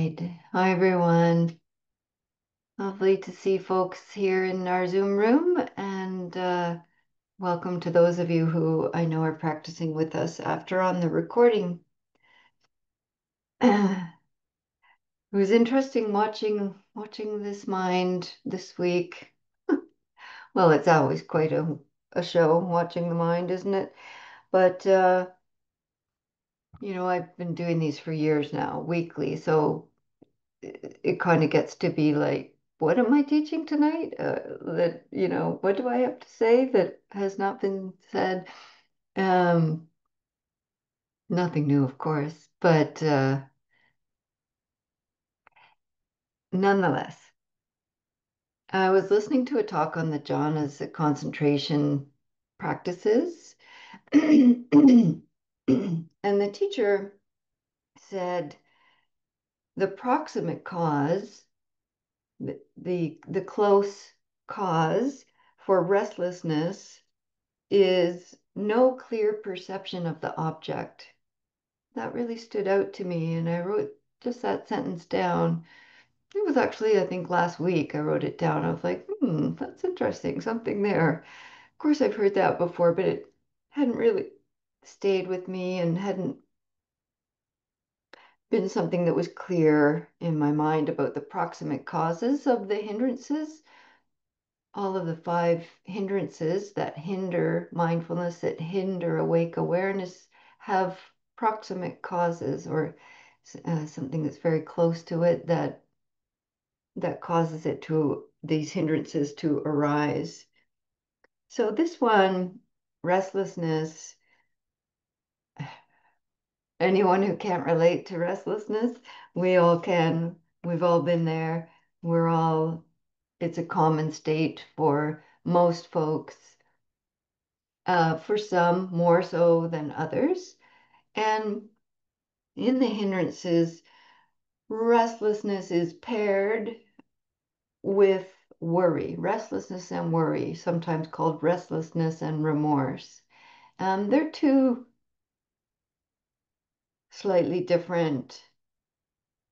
right. Hi, everyone. Lovely to see folks here in our Zoom room, and welcome to those of you who I know are practicing with us after on the recording. It was interesting watching this mind this week. Well, it's always quite a show watching the mind, isn't it? But I've been doing these for years now, weekly, so it kind of gets to be like, what am I teaching tonight? What do I have to say that has not been said? Um, Nothing new, of course, but nonetheless, I was listening to a talk on the jhanas, the concentration practices, and the teacher said the proximate cause, the close cause for restlessness is no clear perception of the object. That really stood out to me, and I wrote just that sentence down. It was actually, I think, last week I wrote it down. I was like, that's interesting, something there. Of course, I've heard that before, but it hadn't really stayed with me and hadn't been something that was clear in my mind about the proximate causes of the hindrances. All of the five hindrances that hinder mindfulness, that hinder awake awareness, have proximate causes or something that's very close to it that causes these hindrances to arise. So this one, restlessness, anyone who can't relate to restlessness, we all can. We've all been there. It's a common state for most folks. For some more so than others. And in the hindrances, restlessness is paired with worry, restlessness and worry, sometimes called restlessness and remorse. They're two slightly different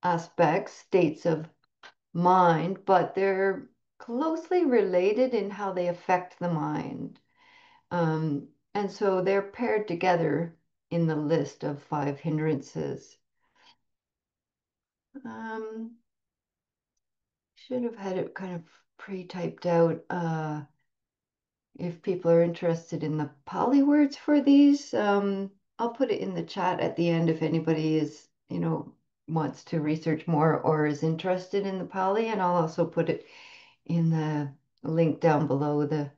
aspects, states of mind, but they're closely related in how they affect the mind. And so they're paired together in the list of five hindrances. Um, should have had it kind of pre-typed out. If people are interested in the Pali words for these, I'll put it in the chat at the end if anybody wants to research more or is interested in the Pali, and I'll also put it in the link down below the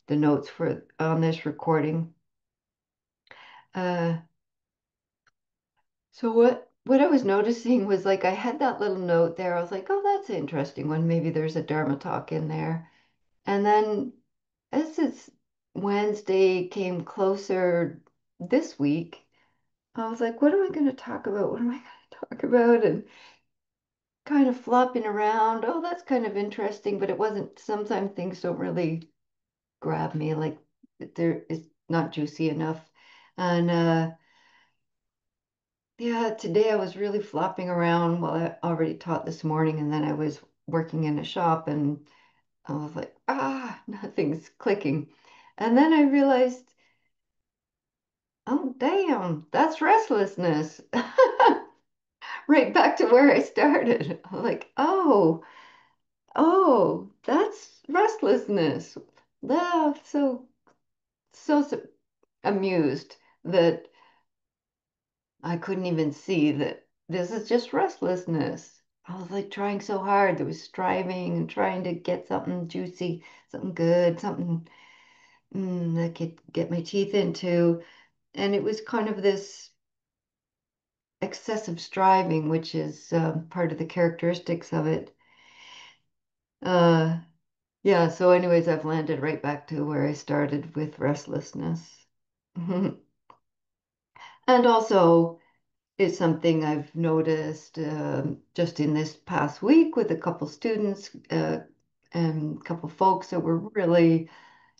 notes for on this recording. Uh, so what I was noticing was like I had that little note there. I was like, oh, that's an interesting one. Maybe there's a Dharma talk in there. And then as this Wednesday came closer this week, I was like, what am I going to talk about? What am I going to talk about? And kind of flopping around. Oh, that's kind of interesting, but it wasn't. Sometimes things don't really grab me, like there is not juicy enough. And yeah, today I was really flopping around. Well, I already taught this morning, and then I was working in a shop, and I was like, nothing's clicking. And then I realized, oh, damn, that's restlessness. Right back to where I started. I'm like, oh, that's restlessness. Ah, so amused that I couldn't even see that this is just restlessness. I was like trying so hard. There was striving and trying to get something juicy, something good, something I could get my teeth into. And it was kind of this excessive striving, which is part of the characteristics of it. Uh, yeah, so anyways, I've landed right back to where I started with restlessness. And also, it's something I've noticed just in this past week with a couple students and a couple folks that were really,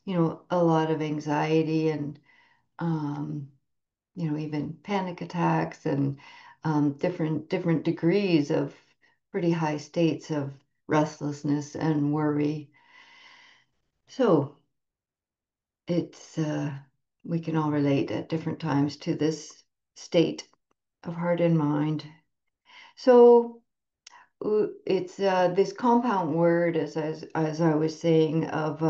a lot of anxiety and um, even panic attacks and different degrees of pretty high states of restlessness and worry. So it's we can all relate at different times to this state of heart and mind. So it's this compound word, as I was saying, of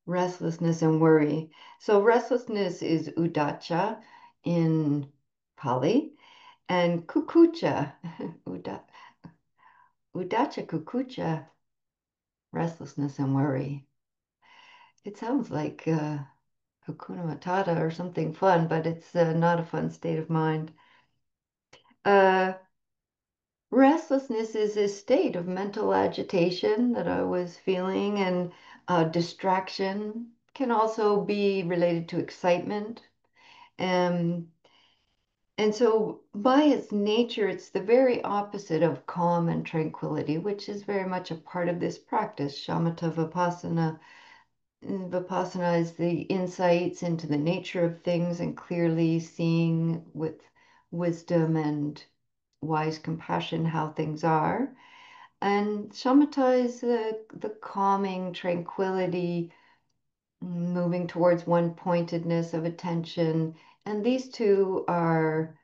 restlessness and worry. So restlessness is uddhacca in Pali, and kukkucca, uddhacca-kukkucca, restlessness and worry. It sounds like Hakuna Matata or something fun, but it's not a fun state of mind. Uh, Restlessness is a state of mental agitation that I was feeling, and distraction can also be related to excitement. Um, and so, by its nature, it's the very opposite of calm and tranquility, which is very much a part of this practice, shamatha vipassana. Vipassana is the insights into the nature of things and clearly seeing with wisdom and wise compassion how things are. And shamatha is the calming tranquility, moving towards one pointedness of attention. And these two are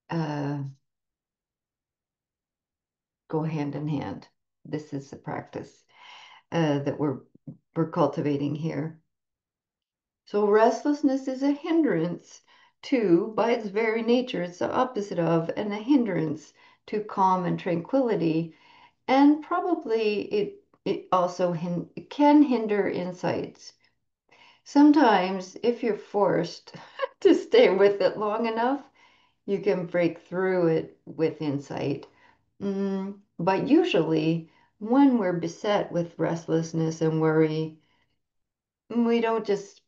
uh, go hand in hand. This is the practice that we're cultivating here. So restlessness is a hindrance to, by its very nature, it's the opposite of, and a hindrance to calm and tranquility. And probably it also it can hinder insights. Sometimes, if you're forced to stay with it long enough, you can break through it with insight. But usually, when we're beset with restlessness and worry, we don't just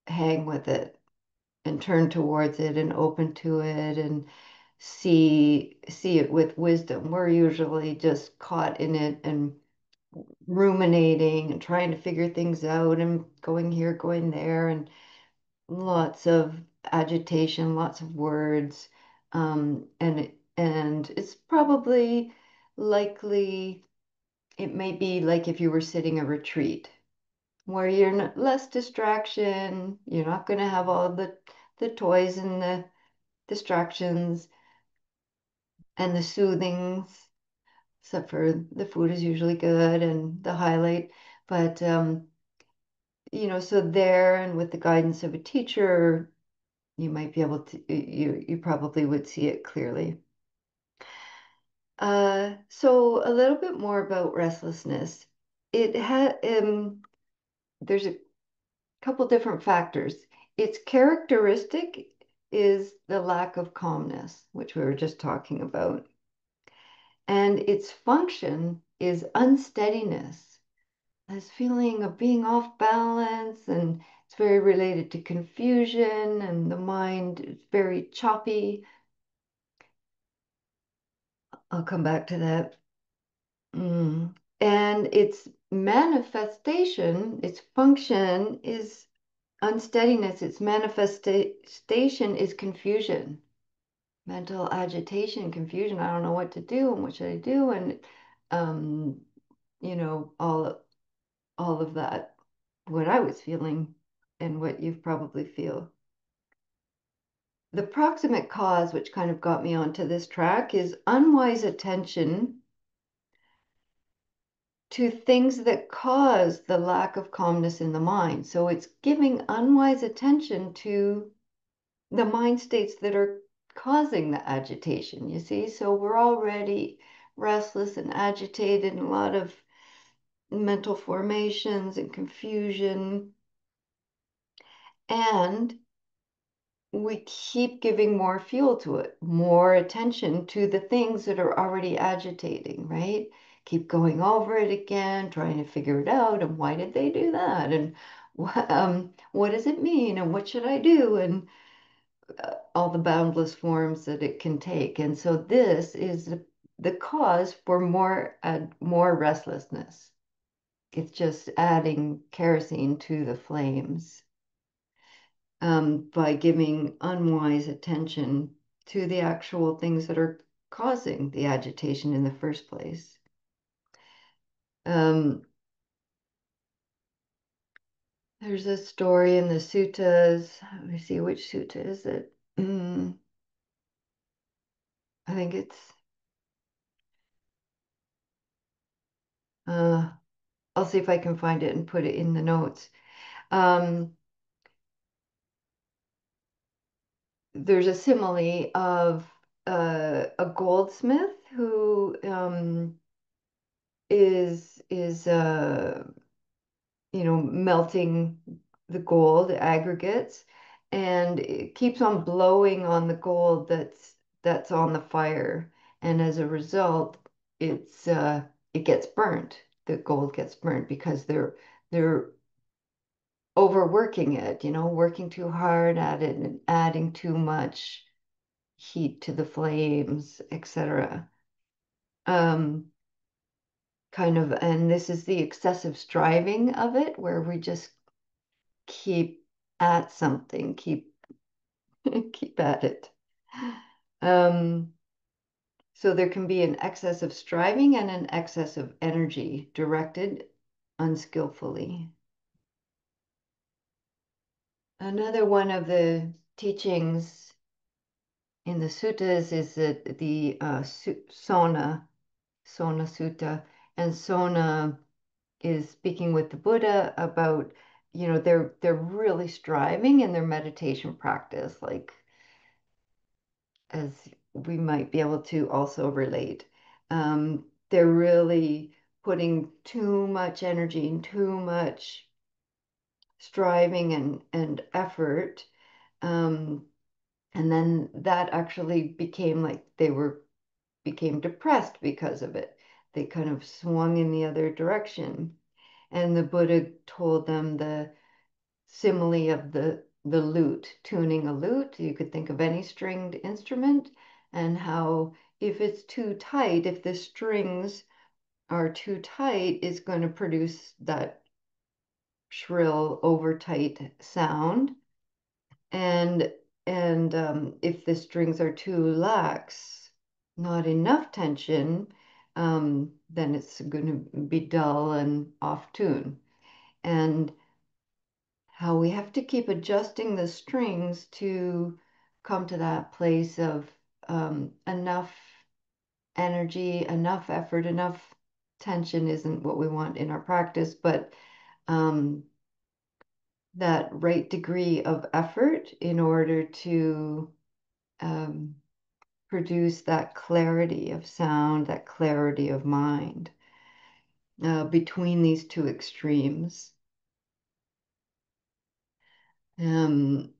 hang with it and turn towards it and open to it and see it with wisdom. We're usually just caught in it and ruminating and trying to figure things out and going here, going there, and lots of agitation, lots of words. And it's probably likely it may be like if you were sitting a retreat where you're less distraction, you're not going to have all the toys and the distractions and the soothings, except for the food is usually good and the highlight. But so there and with the guidance of a teacher, you might be able to, you probably would see it clearly. So a little bit more about restlessness. It had there's a couple different factors. Its characteristic is the lack of calmness, which we were just talking about. And its function is unsteadiness, this feeling of being off balance, and it's very related to confusion, and the mind is very choppy. I'll come back to that. And its manifestation, its function is unsteadiness. Its manifestation is confusion, mental agitation, confusion. I don't know what to do and what should I do, and um, all of that. What I was feeling and what you probably feel. The proximate cause, which kind of got me onto this track, is unwise attention to things that cause the lack of calmness in the mind. So it's giving unwise attention to the mind states that are causing the agitation, you see? So we're already restless and agitated, and a lot of mental formations and confusion. And we keep giving more fuel to it, more attention to the things that are already agitating, right? Keep going over it again, trying to figure it out. And why did they do that? And what does it mean? And what should I do? And all the boundless forms that it can take. And so this is the cause for more restlessness. It's just adding kerosene to the flames by giving unwise attention to the actual things that are causing the agitation in the first place. Um, there's a story in the suttas. Let me see, which sutta is it? I think it's, uh, I'll see if I can find it and put it in the notes. Um, there's a simile of a goldsmith who is melting the gold aggregates, and it keeps on blowing on the gold that's on the fire, and as a result, it gets burnt. The gold gets burnt because they're overworking it, working too hard at it and adding too much heat to the flames, etc. Um, kind of, and this is the excessive striving of it, where we just keep at something, keep keep at it. Um, so there can be an excess of striving and an excess of energy directed unskillfully. Another one of the teachings in the suttas is that the Sona Sutta, and Sona is speaking with the Buddha about, they're really striving in their meditation practice, like as we might be able to also relate. They're really putting too much energy and too much striving and effort. Um, and then that actually became like became depressed because of it. They kind of swung in the other direction. And the Buddha told them the simile of the lute, tuning a lute. You could think of any stringed instrument, and how if it's too tight, if the strings are too tight, it's going to produce that shrill, over tight sound. And if the strings are too lax, not enough tension, then it's going to be dull and off tune. And how we have to keep adjusting the strings to come to that place of enough energy, enough effort, enough tension isn't what we want in our practice, but um, that right degree of effort in order to um, produce that clarity of sound, that clarity of mind between these two extremes. Um,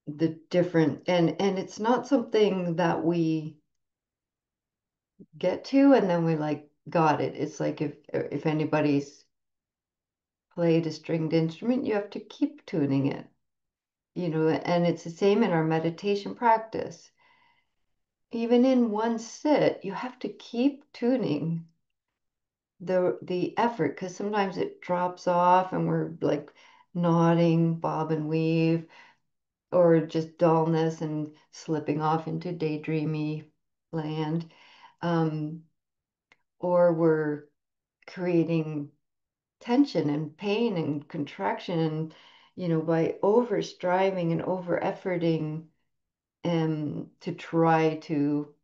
the different and it's not something that we get to and then we like got it. It's like if anybody's played a stringed instrument, you have to keep tuning it, and it's the same in our meditation practice. Even in one sit, you have to keep tuning the effort, because sometimes it drops off and we're like nodding, bob and weave, or just dullness and slipping off into daydreamy land. Um, or we're creating tension and pain and contraction, and by over striving and over efforting to try to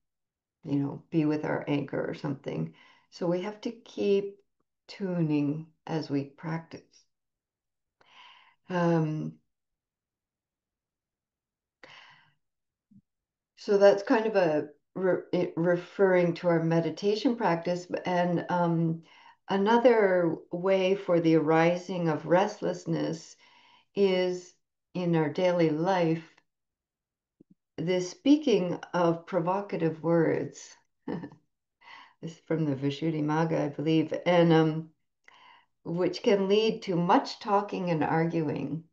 be with our anchor or something. So we have to keep tuning as we practice. um, so that's kind of referring to our meditation practice. And another way for the arising of restlessness is in our daily life, the speaking of provocative words. This is from the Visuddhimagga, I believe, and which can lead to much talking and arguing.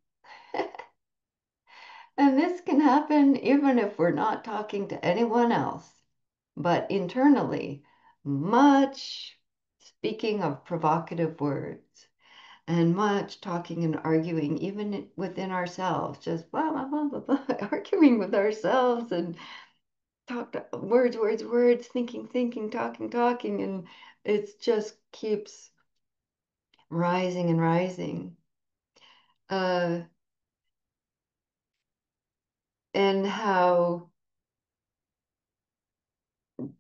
And this can happen even if we're not talking to anyone else. But internally, much speaking of provocative words and much talking and arguing, even within ourselves, just blah, blah, blah, blah, blah, arguing with ourselves and talk, words, words, words, thinking, thinking, talking, talking, and it just keeps rising and rising. Uh, and how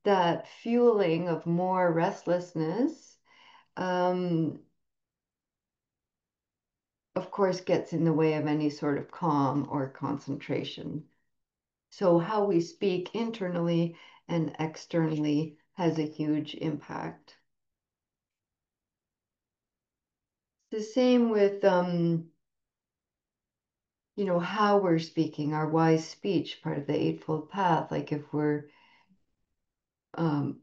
that fueling of more restlessness, um, of course, gets in the way of any sort of calm or concentration. So, how we speak internally and externally has a huge impact. The same with, how we're speaking, our wise speech, part of the Eightfold Path. Like if we're um,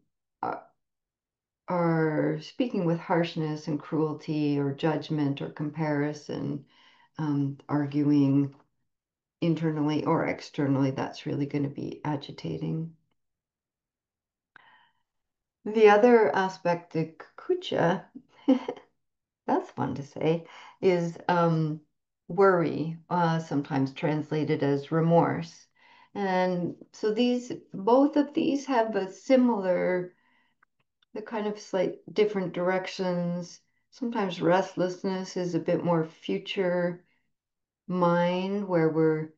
are speaking with harshness and cruelty or judgment or comparison, arguing internally or externally, that's really going to be agitating. The other aspect, the kukucca, that's fun to say, is worry, sometimes translated as remorse. And so both of these have a similar, the kind of slight different directions. Sometimes restlessness is a bit more future mind, where we're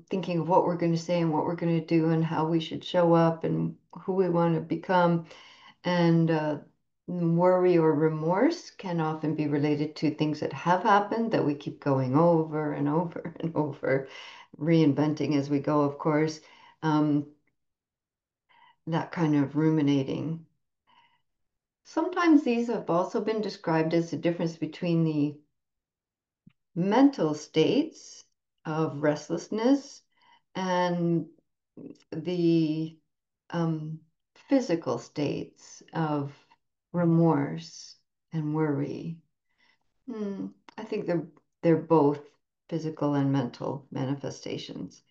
thinking of what we're going to say and what we're going to do and how we should show up and who we want to become. And worry or remorse can often be related to things that have happened that we keep going over and over and over, reinventing as we go, of course. Um, that kind of ruminating. Sometimes these have also been described as the difference between the mental states of restlessness and the um, physical states of remorse and worry. Hmm, I think they're both physical and mental manifestations.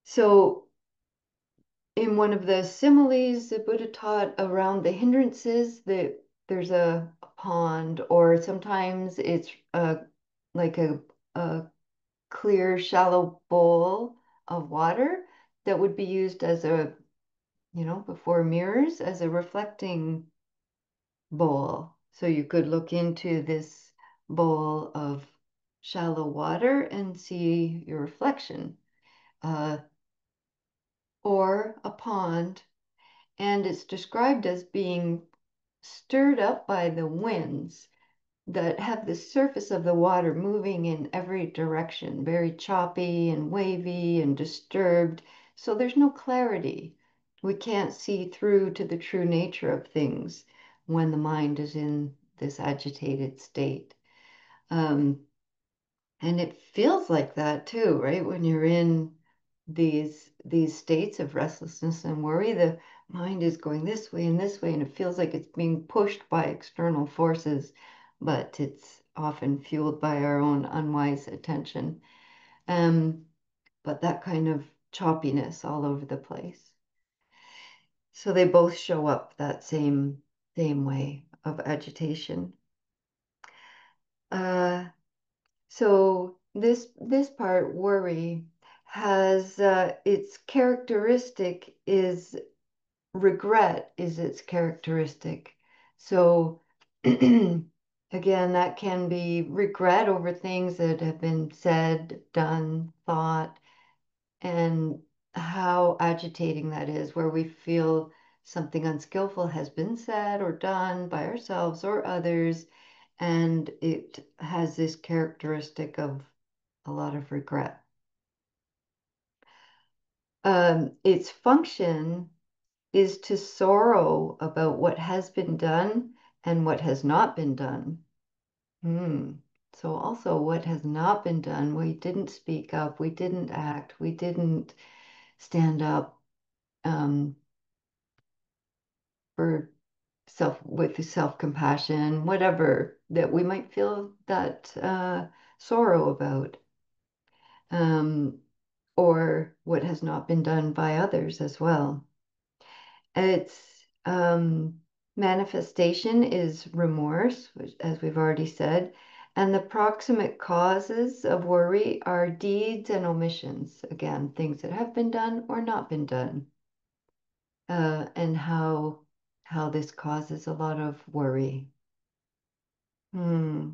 So in one of the similes the Buddha taught around the hindrances, that there's a pond, or sometimes it's like a clear, shallow bowl of water that would be used as before mirrors, as a reflecting bowl. So you could look into this bowl of shallow water and see your reflection, uh, or a pond. And it's described as being stirred up by the winds that have the surface of the water moving in every direction, very choppy and wavy and disturbed. So there's no clarity. We can't see through to the true nature of things when the mind is in this agitated state. Um, and it feels like that too, right? When you're in these states of restlessness and worry, the mind is going this way and this way, and it feels like it's being pushed by external forces, but it's often fueled by our own unwise attention. Um, but that kind of choppiness all over the place. So they both show up that same way of agitation. Uh, So this part, worry, has its characteristic is regret is its characteristic. So again, that can be regret over things that have been said, done, thought, and how agitating that is, where we feel something unskillful has been said or done by ourselves or others, and it has this characteristic of a lot of regret. Its function is to sorrow about what has been done and what has not been done. Hmm. So also what has not been done, we didn't speak up, we didn't act, we didn't stand up, um, for with self-compassion, whatever that we might feel that sorrow about, um, or what has not been done by others as well. Its manifestation is remorse, which, as we've already said, And the proximate causes of worry are deeds and omissions. Again, things that have been done or not been done, and how this causes a lot of worry. Hmm.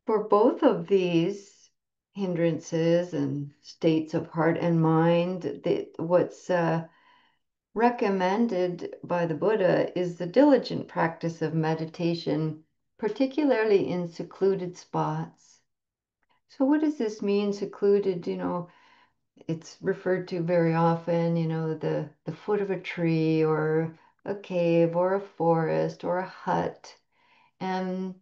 For both of these hindrances and states of heart and mind, what's recommended by the Buddha is the diligent practice of meditation, particularly in secluded spots. So, what does this mean, secluded? It's referred to very often, the foot of a tree or a cave or a forest or a hut. And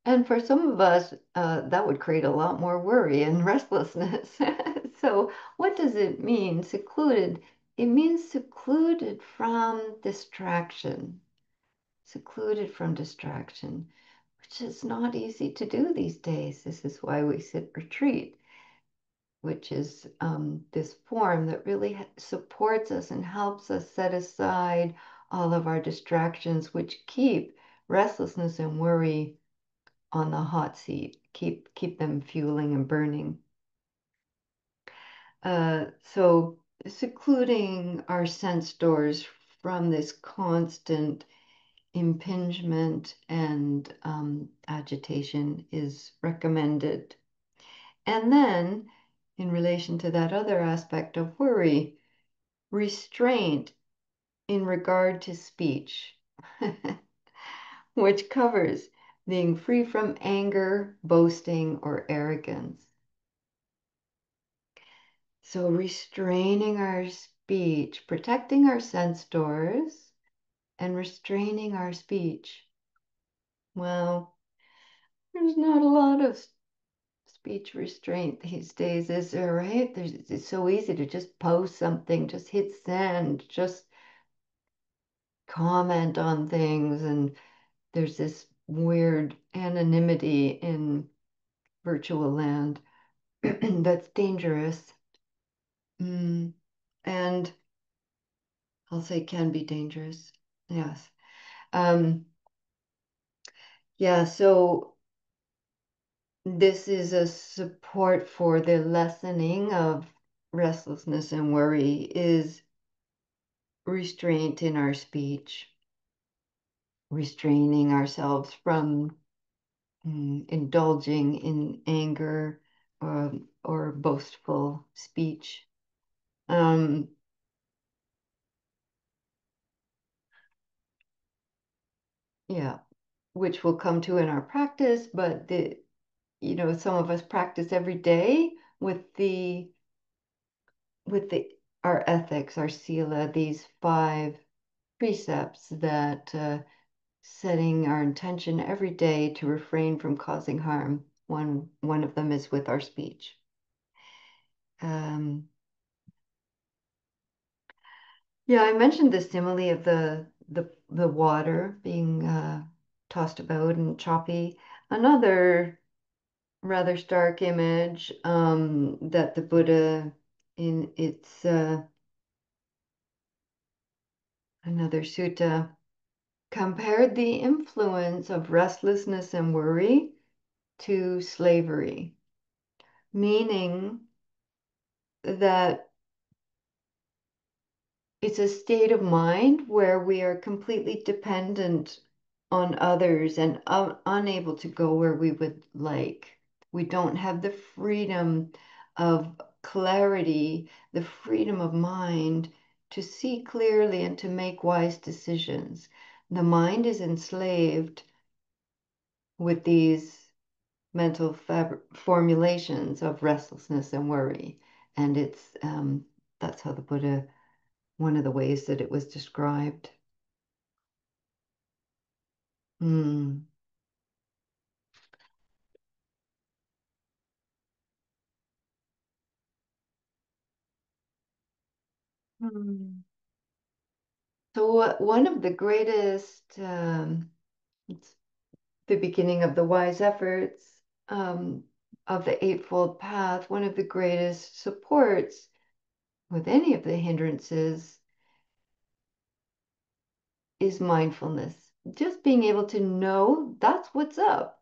and for some of us, that would create a lot more worry and restlessness. So, what does it mean, secluded? It means secluded from distraction, secluded from distraction, which is not easy to do these days. This is why we sit retreat, which is this form that really supports us and helps us set aside all of our distractions, which keep restlessness and worry on the hot seat, keep them fueling and burning. So secluding our sense doors from this constant impingement and agitation is recommended. And then, in relation to that other aspect of worry, restraint in regard to speech, which covers being free from anger, boasting, or arrogance. So, restraining our speech, protecting our sense doors, and restraining our speech. Well, there's not a lot of speech restraint these days, is there, right? It's so easy to just post something, just hit send, just comment on things. And there's this weird anonymity in virtual land that's dangerous. Mm. And I'll say can be dangerous. Yes. Um, yeah, so this is a support for the lessening of restlessness and worry is restraint in our speech, restraining ourselves from indulging in anger or boastful speech. Um, yeah, which we'll come to in our practice, but some of us practice every day with the our ethics, our sila, these five precepts that setting our intention every day to refrain from causing harm. One of them is with our speech. Um, yeah, I mentioned the simile of the water being tossed about and choppy. Another rather stark image that the Buddha in its another sutta compared the influence of restlessness and worry to slavery, meaning that it's a state of mind where we are completely dependent on others and unable to go where we would like. We don't have the freedom of clarity, the freedom of mind to see clearly and to make wise decisions. The mind is enslaved with these mental formulations of restlessness and worry. And that's how the Buddha, one of the ways that it was described. Hmm. Hmm. So one of the greatest, it's the beginning of the wise efforts of the Eightfold Path, one of the greatest supports with any of the hindrances is mindfulness. just being able to know that's what's up,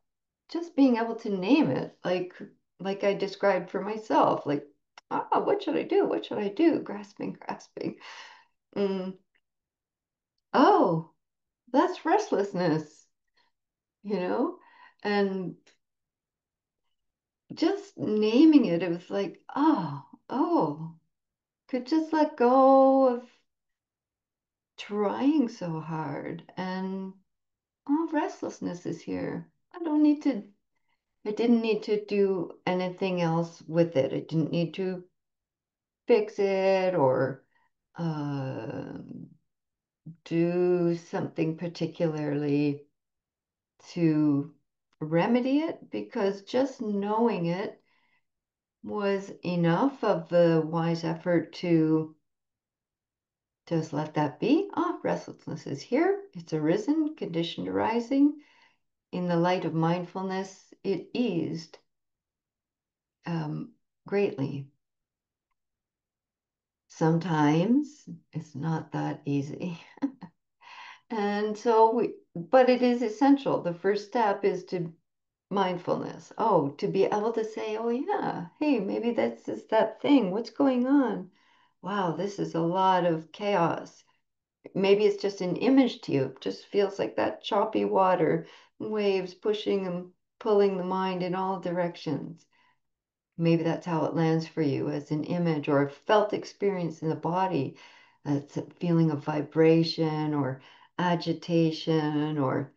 just being able to name it, like I described for myself, like, what should I do? What should I do? Grasping, grasping. Mm. Oh, that's restlessness, you know? And just naming it, it was like, oh, could just let go of trying so hard. And oh, restlessness is here. I didn't need to do anything else with it. I didn't need to fix it or um do something particularly to remedy it because just knowing it was enough of the wise effort to just let that be. Restlessness is here. It's arisen, conditioned arising. In the light of mindfulness, it eased um, greatly. Sometimes it's not that easy. And so but it is essential. The first step is to mindfulness. Oh, to be able to say, oh, yeah, hey, maybe that's just that thing. What's going on? Wow, this is a lot of chaos. Maybe it's just an image to you. It just feels like that choppy water, waves pushing and pulling the mind in all directions. Maybe that's how it lands for you as an image or a felt experience in the body. It's a feeling of vibration or agitation or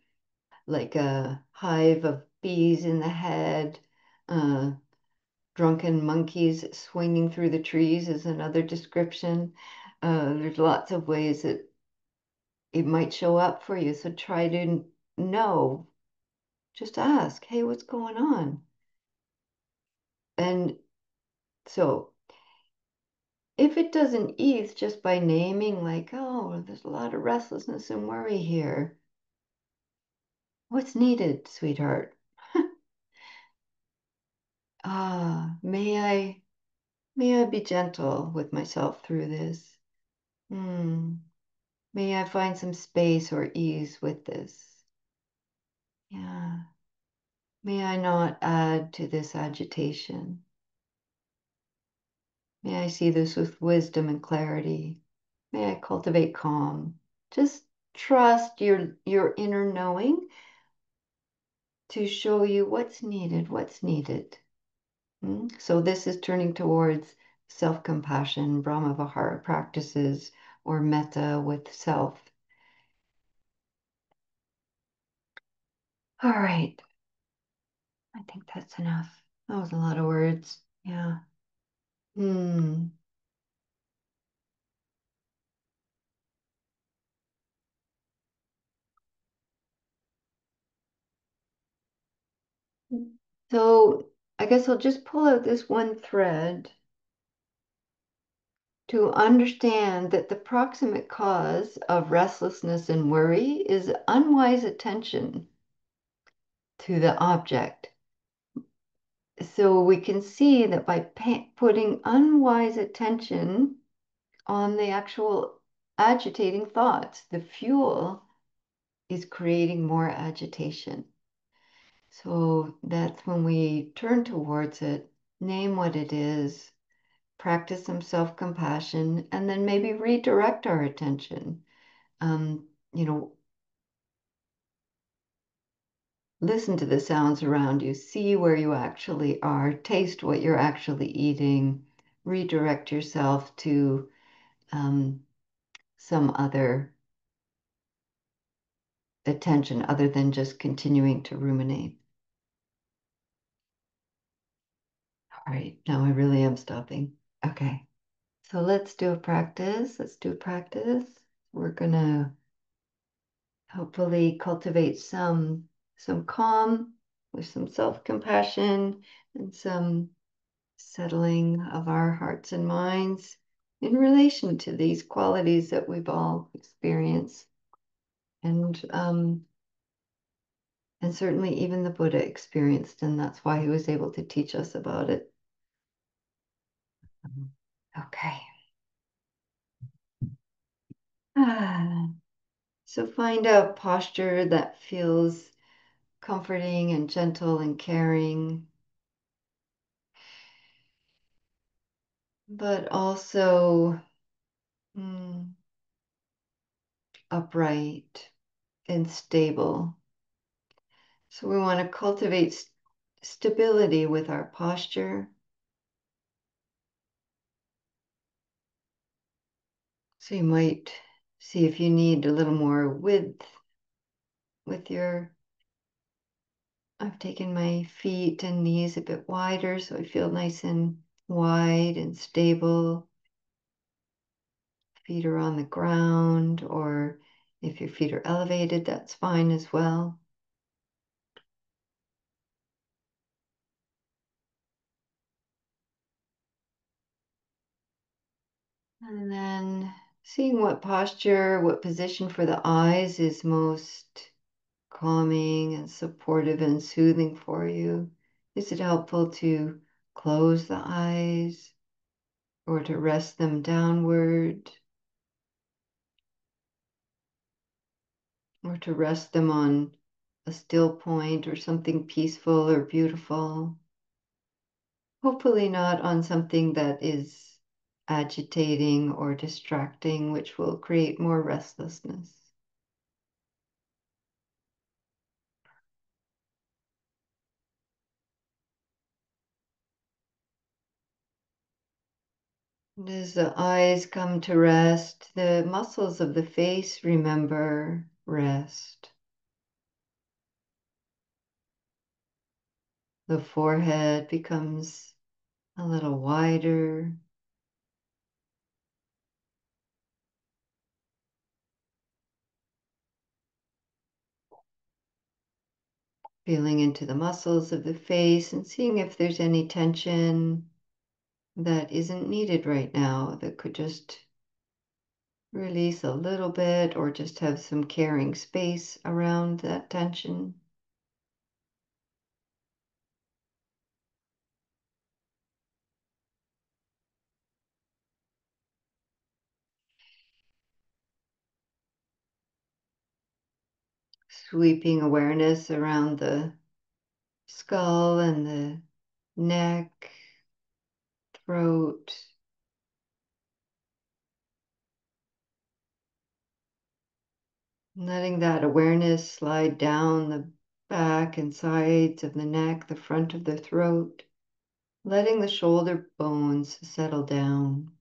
like a hive of bees in the head. Uh, Drunken monkeys swinging through the trees is another description. There's lots of ways that it might show up for you. So try to know, just ask, hey, what's going on? And so if it doesn't ease just by naming, like, oh, there's a lot of restlessness and worry here, what's needed, sweetheart? May I be gentle with myself through this? Hmm. May I find some space or ease with this? Yeah. May I not add to this agitation? May I see this with wisdom and clarity? May I cultivate calm? Just trust your inner knowing to show you what's needed, what's needed. So this is turning towards self-compassion, Brahma Vihara practices, or metta with self. All right, I think that's enough. That was a lot of words. Yeah. Hmm. So I guess I'll just pull out this one thread to understand that the proximate cause of restlessness and worry is unwise attention to the object. So we can see that by putting unwise attention on the actual agitating thoughts, the fuel is creating more agitation. So that's when we turn towards it, name what it is, practice some self-compassion, and then maybe redirect our attention. Um, you know, listen to the sounds around you, see where you actually are, taste what you're actually eating, redirect yourself to um, some other attention other than just continuing to ruminate. All right, now I really am stopping. Okay, so let's do a practice. Let's do a practice. We're gonna hopefully cultivate some calm with some self-compassion and some settling of our hearts and minds in relation to these qualities that we've all experienced. And certainly even the Buddha experienced, and that's why he was able to teach us about it. Okay. Ah. So find a posture that feels comforting and gentle and caring, but also upright and stable. So we want to cultivate stability with our posture. So you might see if you need a little more width with your, I've taken my feet and knees a bit wider so I feel nice and wide and stable. Feet are on the ground, or if your feet are elevated, that's fine as well. And then seeing what posture, what position for the eyes is most calming and supportive and soothing for you. Is it helpful to close the eyes or to rest them downward or to rest them on a still point or something peaceful or beautiful? Hopefully not on something that is agitating or distracting, which will create more restlessness. And as the eyes come to rest, the muscles of the face, remember, rest. The forehead becomes a little wider. Feeling into the muscles of the face and seeing if there's any tension that isn't needed right now that could just release a little bit or just have some caring space around that tension. Sweeping awareness around the skull and the neck, throat. Letting that awareness slide down the back and sides of the neck, the front of the throat. Letting the shoulder bones settle down.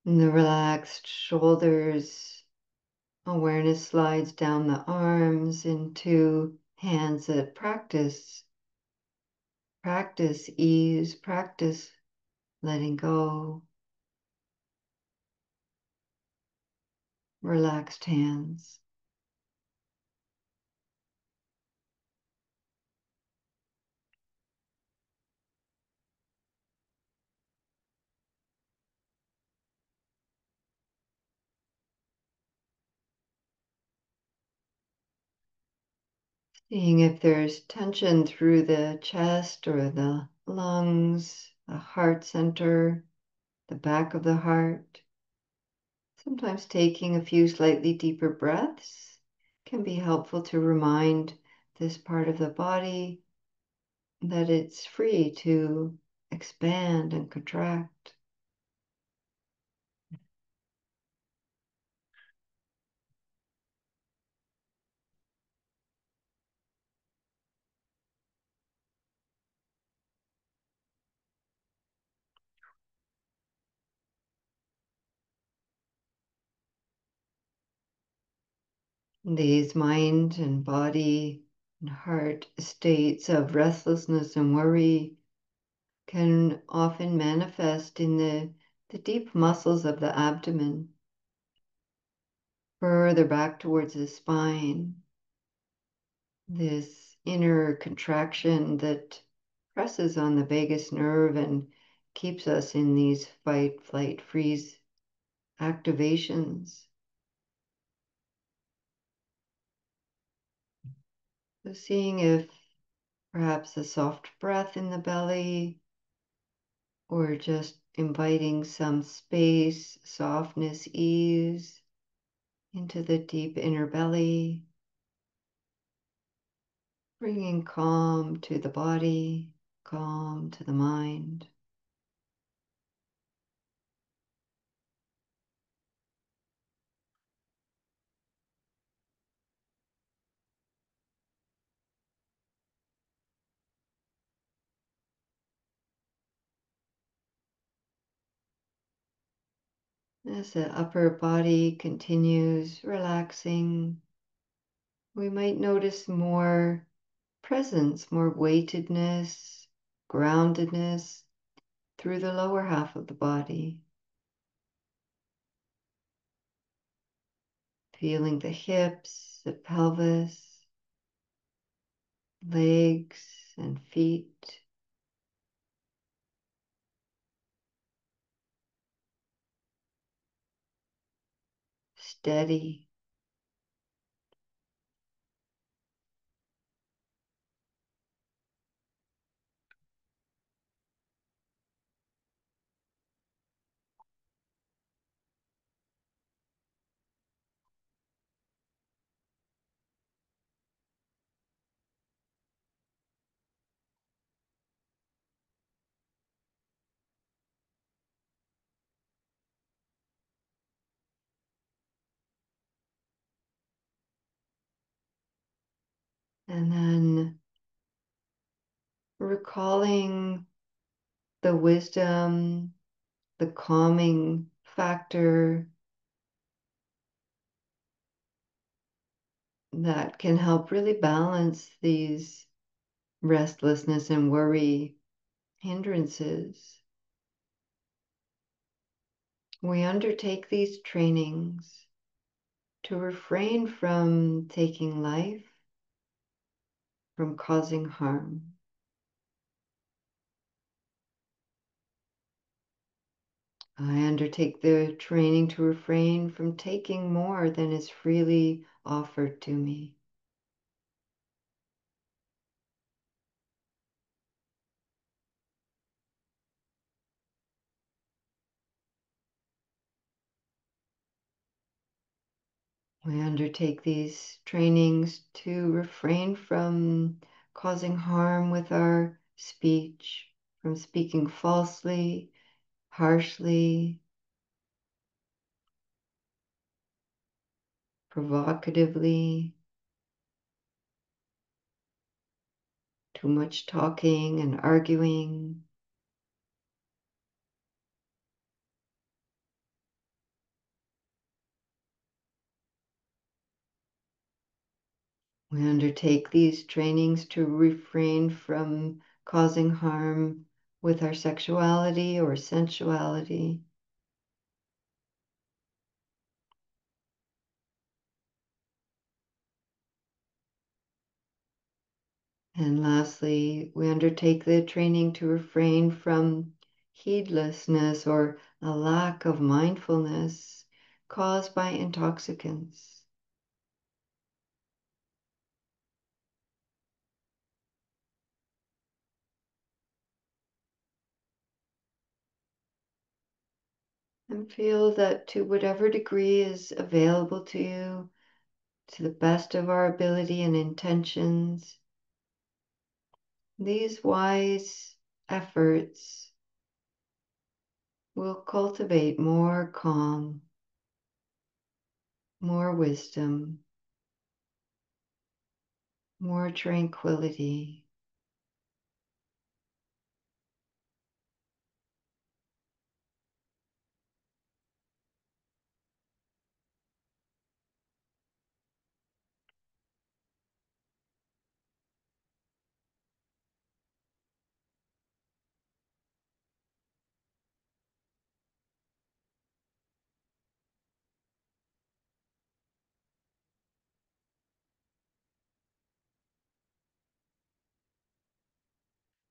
And the relaxed shoulders, awareness slides down the arms into hands that practice ease, practice letting go, relaxed hands. Seeing if there's tension through the chest or the lungs, the heart center, the back of the heart. Sometimes taking a few slightly deeper breaths can be helpful to remind this part of the body that it's free to expand and contract. These mind and body and heart states of restlessness and worry can often manifest in the deep muscles of the abdomen, further back towards the spine. This inner contraction that presses on the vagus nerve and keeps us in these fight, flight, freeze activations. So seeing if perhaps a soft breath in the belly, or just inviting some space, softness, ease into the deep inner belly, bringing calm to the body, calm to the mind. As the upper body continues relaxing, we might notice more presence, more weightedness, groundedness through the lower half of the body. Feeling the hips, the pelvis, legs and feet. Steady. And then recalling the wisdom, the calming factor that can help really balance these restlessness and worry hindrances. We undertake these trainings to refrain from taking life, from causing harm. I undertake the training to refrain from taking more than is freely offered to me. We undertake these trainings to refrain from causing harm with our speech, from speaking falsely, harshly, provocatively, too much talking and arguing. We undertake these trainings to refrain from causing harm with our sexuality or sensuality. And lastly, we undertake the training to refrain from heedlessness or a lack of mindfulness caused by intoxicants. And feel that to whatever degree is available to you, to the best of our ability and intentions, these wise efforts will cultivate more calm, more wisdom, more tranquility.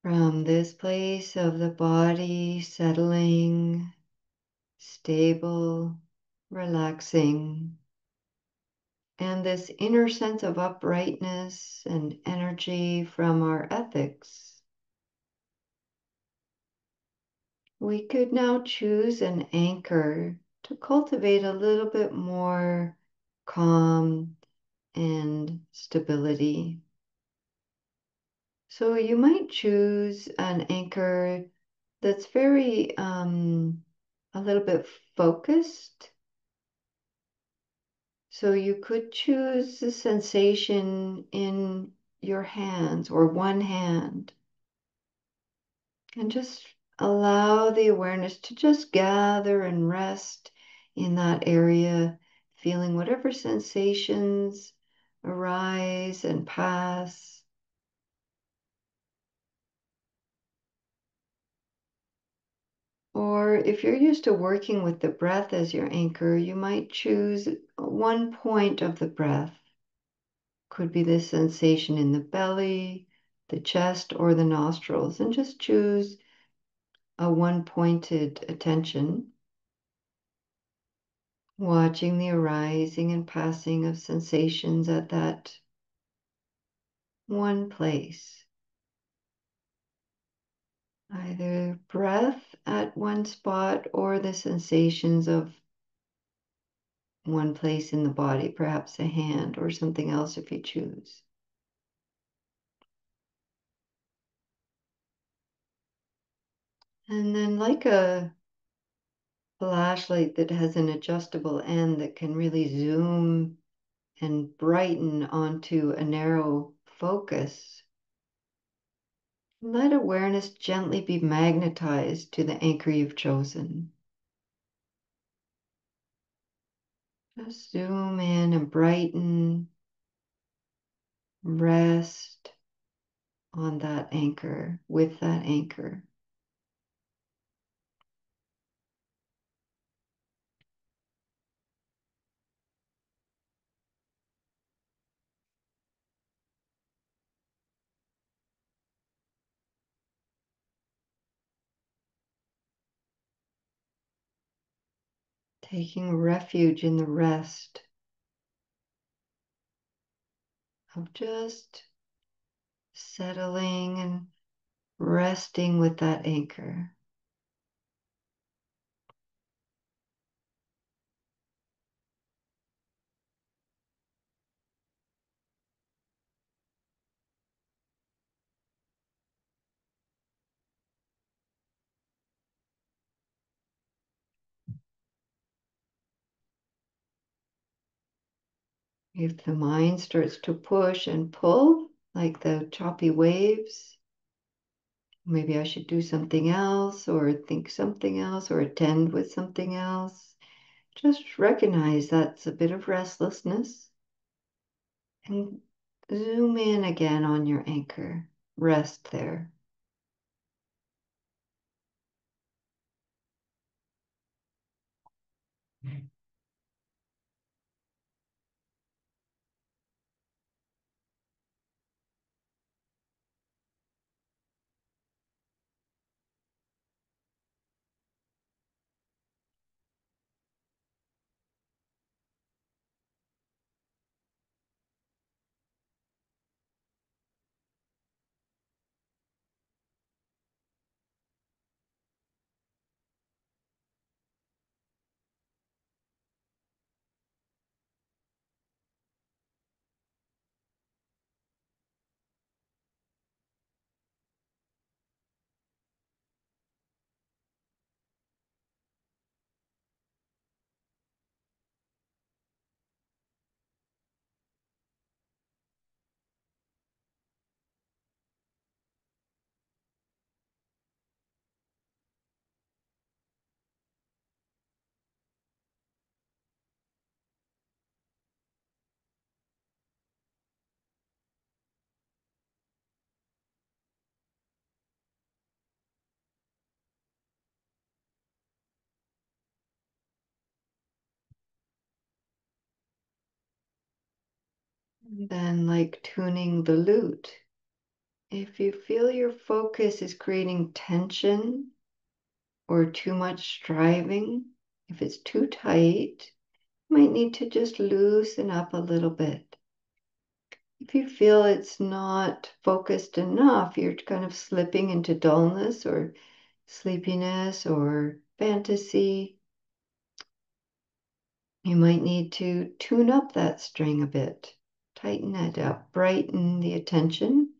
From this place of the body settling, stable, relaxing, and this inner sense of uprightness and energy from our ethics, we could now choose an anchor to cultivate a little bit more calm and stability. So you might choose an anchor that's very a little bit focused. So you could choose the sensation in your hands or one hand and just allow the awareness to just gather and rest in that area, feeling whatever sensations arise and pass. Or if you're used to working with the breath as your anchor, you might choose one point of the breath. Could be the sensation in the belly, the chest, or the nostrils, and just choose a one-pointed attention, watching the arising and passing of sensations at that one place. Either breath at one spot or the sensations of one place in the body, perhaps a hand or something else if you choose. And then, like a flashlight that has an adjustable end that can really zoom and brighten onto a narrow focus, let awareness gently be magnetized to the anchor you've chosen. Just zoom in and brighten, rest on that anchor, with that anchor. Taking refuge in the rest of just settling and resting with that anchor. If the mind starts to push and pull, like the choppy waves, maybe I should do something else, or think something else, or attend with something else. Just recognize that's a bit of restlessness and zoom in again on your anchor. Rest there. And then, like tuning the lute, if you feel your focus is creating tension or too much striving, if it's too tight, Might need to just loosen up a little bit. If you feel it's not focused enough, you're kind of slipping into dullness or sleepiness or fantasy, you might need to tune up that string a bit, tighten it up, brighten the attention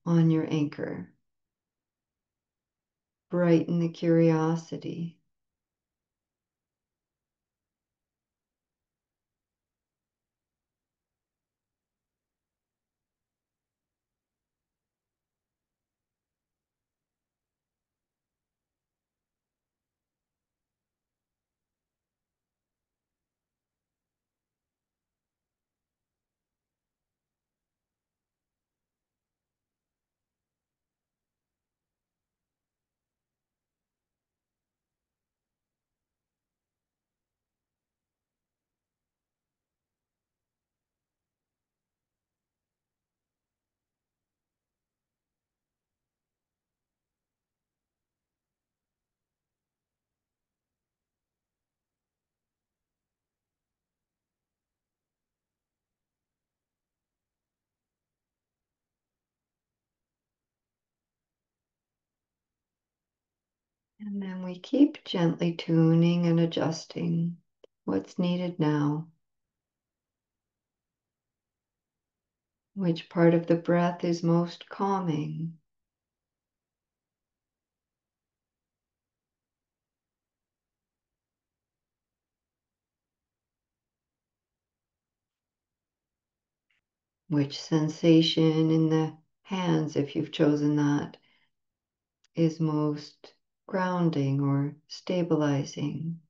on your anchor, brighten the curiosity. And then we keep gently tuning and adjusting what's needed now. Which part of the breath is most calming? Which sensation in the hands, if you've chosen that, is most grounding or stabilizing?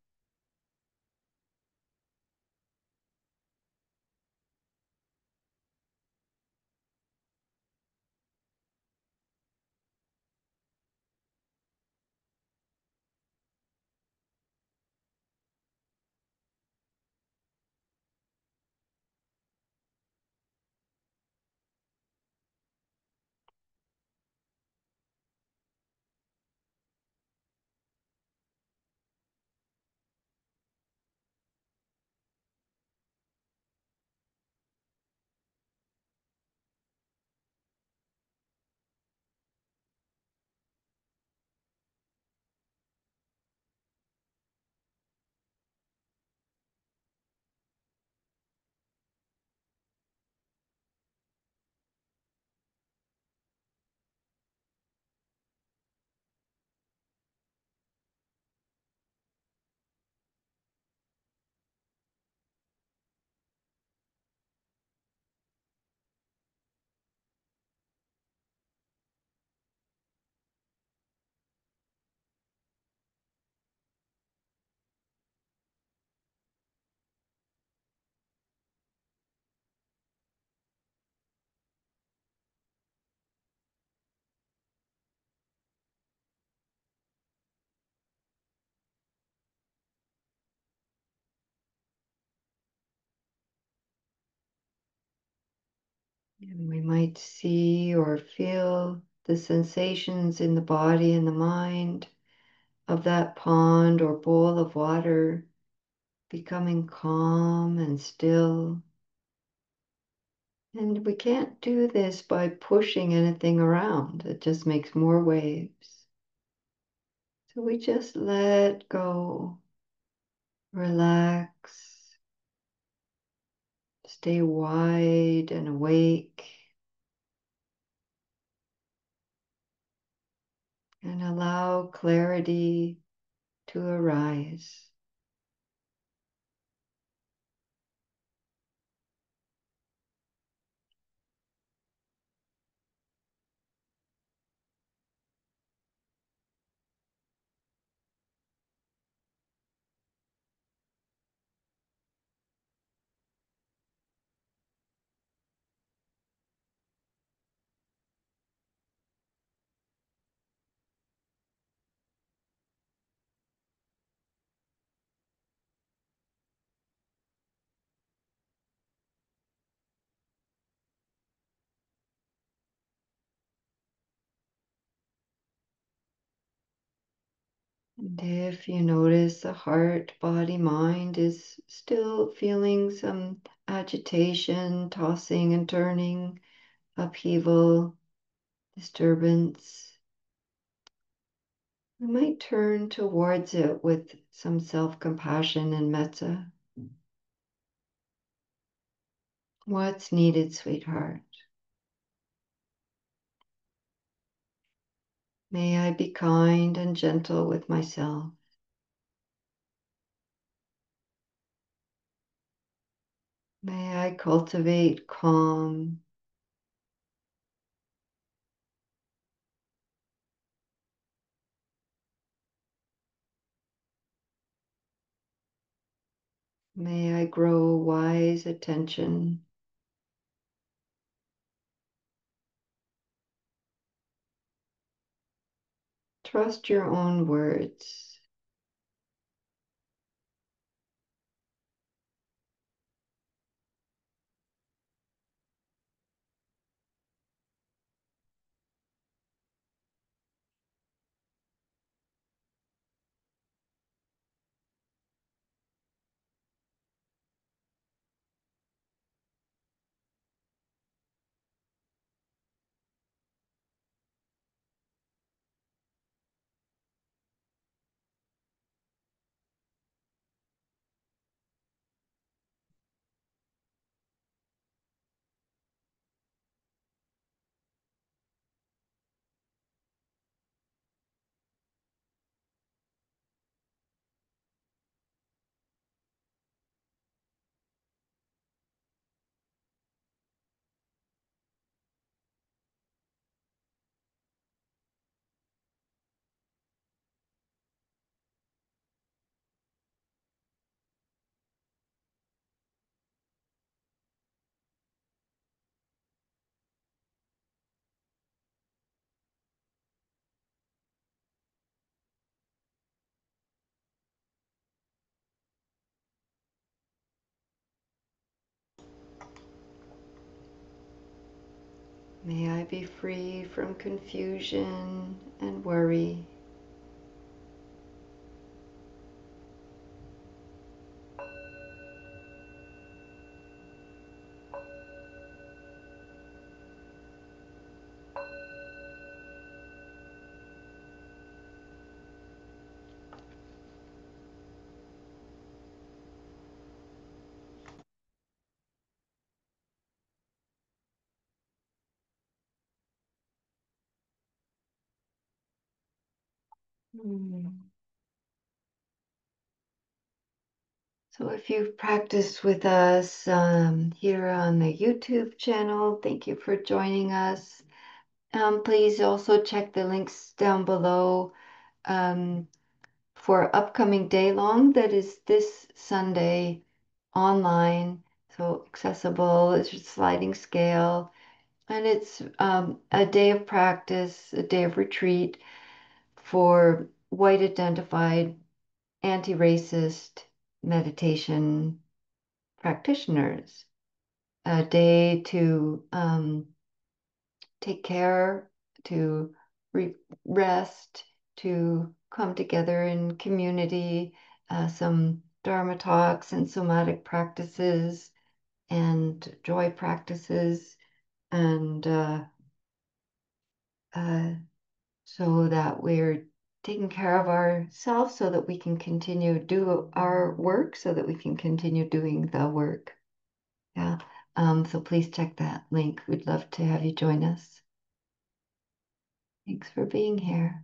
And we might see or feel the sensations in the body and the mind of that pond or bowl of water becoming calm and still. And we can't do this by pushing anything around. It just makes more waves. So we just let go, relax, stay wide and awake, and allow clarity to arise. And if you notice the heart, body, mind is still feeling some agitation, tossing and turning, upheaval, disturbance, we might turn towards it with some self-compassion and metta. What's needed, sweetheart? May I be kind and gentle with myself. May I cultivate calm. May I grow wise attention. Trust your own words. May I be free from confusion and worry. Mm. So if you've practiced with us here on the YouTube channel, thank you for joining us. Please also check the links down below for upcoming day long that is this Sunday online, so accessible. It's a sliding scale, and it's a day of practice, a day of retreat for white identified anti-racist meditation practitioners. A day to take care, to rest, to come together in community, some Dharma talks and somatic practices and joy practices, and uh, so that we're taking care of ourselves so that we can continue do our work, so that we can continue doing the work. Yeah. So please check that link. We'd love to have you join us. Thanks for being here.